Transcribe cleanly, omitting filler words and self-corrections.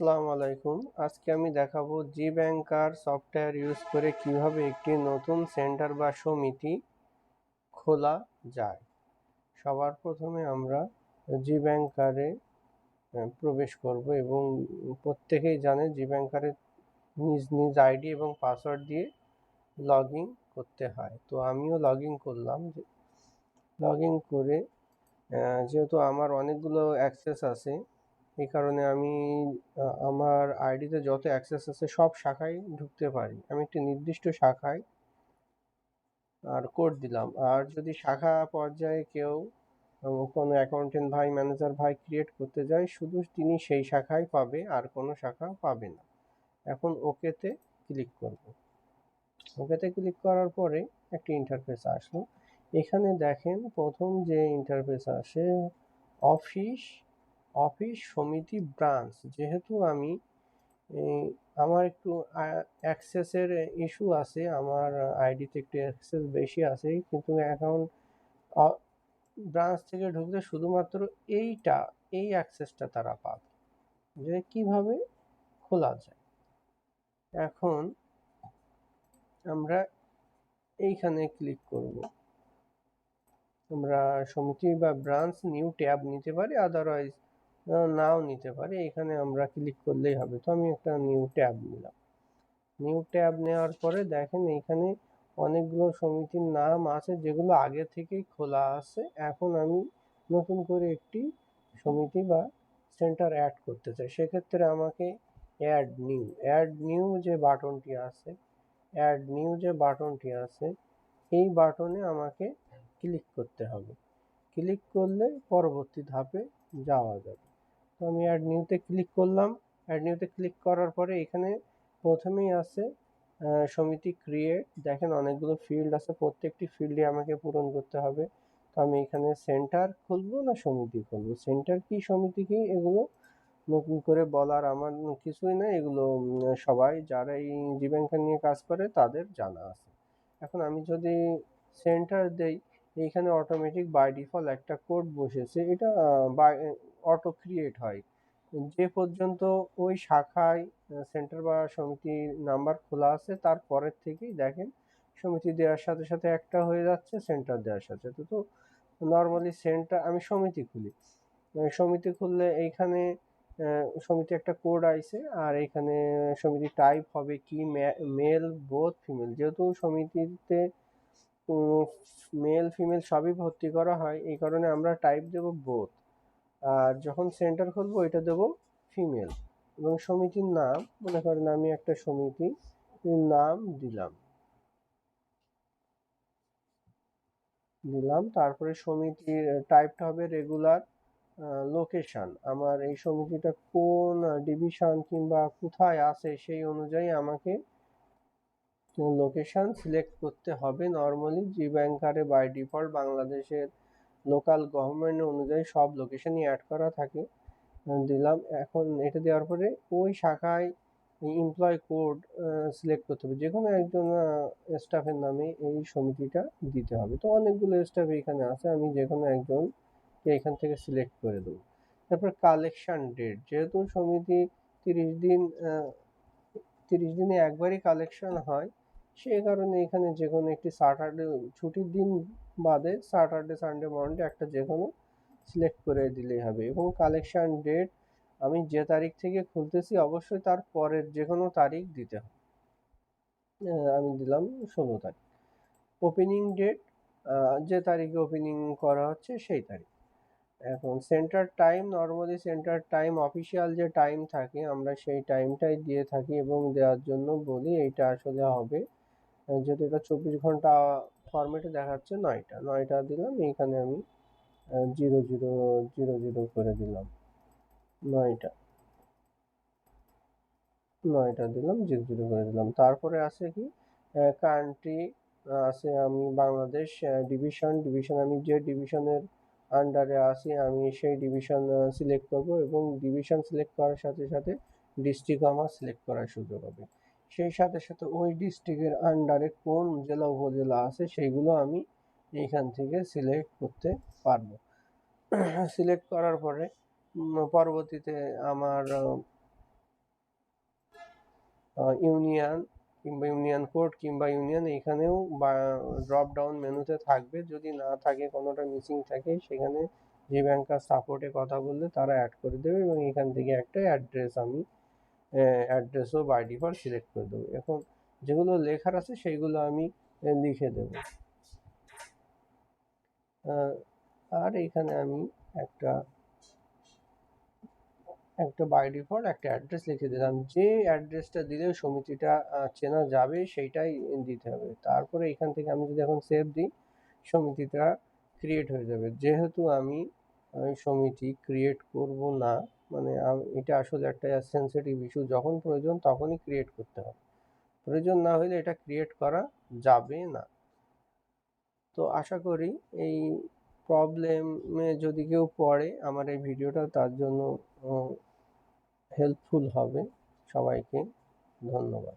আসসালামু আলাইকুম। আজকে আমি দেখাবো gBanker সফটওয়্যার ইউজ করে কিভাবে একটি নতুন সেন্টার বা সমিতি খোলা যায়। সবার প্রথমে আমরা gBanker-এ প্রবেশ করব এবং প্রত্যেকেই জানে gBanker-এ নিজ নিজ আইডি এবং পাসওয়ার্ড দিয়ে লগ ইন করতে হয়। তো আমিও লগ ইন করলাম। লগ ইন করে যেহেতু আমার অনেকগুলো অ্যাক্সেস আছে, এই কারণে আমি আমার আইডিতে যত অ্যাক্সেস আছে সব শাখায় ঢুকতে পারি। আমি একটি নির্দিষ্ট শাখায় আর কোড দিলাম। আর যদি শাখা পর্যায়ে কেউ কোনো অ্যাকাউন্টেন্ট ভাই, ম্যানেজার ভাই ক্রিয়েট করতে যায়, শুধু তিনি সেই শাখায় পাবে, আর কোনো শাখা পাবে না। এখন ওকেতে ক্লিক করব। ওকেতে ক্লিক করার পরে একটি ইন্টারফেস আসলো। এখানে দেখেন প্রথম যে ইন্টারফেস আসে অফিস সমিতি ব্রাঞ্চ। যেহেতু আমি আমার একটু অ্যাক্সেসের ইস্যু আছে, আমার আইডিতে একটু অ্যাক্সেস বেশি আছে, কিন্তু অ্যাকাউন্ট ব্রাঞ্চ থেকে ঢুকলে শুধুমাত্র এই অ্যাক্সেসটা তারা পাবে, যে কিভাবে খোলা যায়। এখন আমরা এইখানে ক্লিক করব। আমরা সমিতি বা ব্রাঞ্চ নিউ ট্যাব নিতে পারি, আদারওয়াইজ নাও নিতে পারি। এখানে আমরা ক্লিক করলেই হবে। তো আমি একটা নিউ ট্যাব নিলাম। নিউ ট্যাব নেওয়ার পরে দেখেন এইখানে অনেকগুলো সমিতির নাম আছে যেগুলো আগে থেকেই খোলা আছে। এখন আমি নতুন করে একটি সমিতি বা সেন্টার অ্যাড করতে চাই। সেক্ষেত্রে আমাকে অ্যাড নিউ যে বাটনটি আছে এই বাটনে আমাকে ক্লিক করতে হবে। ক্লিক করলে পরবর্তী ধাপে যাওয়া যাবে। তো আমি অ্যাড নিউতে ক্লিক করলাম। অ্যাড নিউতে ক্লিক করার পরে এখানে প্রথমেই আছে সমিতি ক্রিয়েট। দেখেন অনেকগুলো ফিল্ড আছে, প্রত্যেকটি ফিল্ডে আমাকে পূরণ করতে হবে। তো আমি এখানে সেন্টার খুলবো না সমিতি খুলবো, সেন্টার কি সমিতি কি এগুলো নতুন করে বলার আমার কিছুই না। এগুলো সবাই যারা এই gBanker নিয়ে কাজ করে তাদের জানা আছে। এখন আমি যদি সেন্টার দেই, এইখানে অটোমেটিক বাই ডিফল্ট একটা কোড বসেছে, এটা অটো ক্রিয়েট হয়। যে পর্যন্ত ওই শাখায় সেন্টার বা সমিতির নাম্বার খোলা আছে তার পরের থেকেই দেখেন সমিতি দেওয়ার সাথে সাথে একটা হয়ে যাচ্ছে, সেন্টার দেওয়ার সাথে সাথে। তো নর্মালি সেন্টার আমি সমিতি খুলি, সমিতি খুললে এইখানে সমিতি একটা কোড আইছে, আর এখানে সমিতি টাইপ হবে কি মেল বোথ ফিমেল। যেহেতু সমিতিতে মেল ফিমেল সবই ভর্তি করা হয়, এই কারণে আমরা টাইপ দেব বোথ। আর যখন সেন্টার খুলবো এটা দেব ফিমেল। এবং সমিতির নাম, মনে করেন আমি একটা সমিতির নাম দিলাম। তারপরে সমিতির টাইপটা হবে রেগুলার। লোকেশন, আমার এই সমিতিটা কোন ডিভিশন কিংবা কোথায় আছে সেই অনুযায়ী আমাকে লোকেশন সিলেক্ট করতে হবে। নর্মালি gBanker-এ বাই ডিফল্ট বাংলাদেশের লোকাল গভর্নমেন্ট অনুযায়ী সব লোকেশনই অ্যাড করা থাকে। দিলাম। এখন এটা দেওয়ার পরে ওই শাখায় এমপ্লয় কোড সিলেক্ট করতে হবে, যে কোনো একজন স্টাফের নামে এই সমিতিটা দিতে হবে। তো অনেকগুলো স্টাফ এখানে আছে, আমি যে কোনো একজনকে এখান থেকে সিলেক্ট করে দেবো। তারপর কালেকশন ডেট, যেহেতু সমিতি 30 দিনে একবারই কালেকশন হয়, সেই কারণে এখানে যে কোনো একটি স্যাটারডে ছুটির দিন বাদে স্যাটারডে সানডে মন্ডে একটা যে কোনো সিলেক্ট করে দিলেই হবে। এবং কালেকশন ডেট আমি যে তারিখ থেকে খুলতেছি অবশ্যই তার পরের যে কোনো তারিখ দিতে হবে। আমি দিলাম 16 তারিখ। ওপেনিং ডেট, যে তারিখে ওপেনিং করা হচ্ছে সেই তারিখ। এখন centre time, normally centre time official যে টাইম থাকে আমরা সেই টাইমটাই দিয়ে থাকি এবং দেওয়ার জন্য বলি। এইটা আসলে হবে, যেহেতু এটা 24 ঘন্টা ফরম্যাটে দেখাচ্ছে, 9টা দিলাম। এইখানে আমি 0000 করে দিলাম। 9টা দিলাম, 00 করে দিলাম। তারপরে আছে কি কান্ট্রি আছে, আমি বাংলাদেশ। ডিভিশন আমি যে ডিভিশনের আন্ডারে আছি আমি সেই ডিভিশন সিলেক্ট করব, এবং ডিভিশন সিলেক্ট করার সাথে সাথে ডিস্ট্রিক্ট আমার সিলেক্ট করার সুযোগ হবে। সেই সাথে সাথে ওই ডিস্ট্রিক্টের আন্ডারে কোন জেলা উপজেলা আছে সেইগুলো আমি এইখান থেকে সিলেক্ট করতে পারবো। সিলেক্ট করার পরে পরবর্তীতে আমার ইউনিয়ন কিংবা ইউনিয়ন কোড কিংবা ইউনিয়ন এখানেও ড্রপ ডাউন মেনুতে থাকবে। যদি না থাকে, কোনোটা মিসিং থাকে, সেখানে gBanker সাপোর্টে কথা বললে তারা অ্যাড করে দেবে এবং এখান থেকে একটা অ্যাড্রেস আমি অ্যাড্রেসও বাই ডিফল্ট সিলেক্ট করে দেবো। এখন যেগুলো লেখার আছে সেইগুলো আমি লিখে দেবো। আর এখানে আমি একটা বাই ডিফল্ট একটা অ্যাড্রেস লিখে দিলাম। যে অ্যাড্রেসটা দিলে সমিতিটা চেনা যাবে সেইটাই দিতে হবে। তারপরে এখান থেকে আমি যদি এখন সেভ দিই, সমিতিটা ক্রিয়েট হয়ে যাবে। যেহেতু আমি সমিতি ক্রিয়েট করব না, মানে এটা আসলে একটা সেন্সিটিভ ইস্যু, যখন প্রয়োজন তখনই ক্রিয়েট করতে হবে, প্রয়োজন না হলে এটা ক্রিয়েট করা যাবে না। তো আশা করি এই প্রবলেমে যদি কেউ পড়ে, আমার এই ভিডিওটা তার জন্য হেল্পফুল হবে। সবাইকে ধন্যবাদ।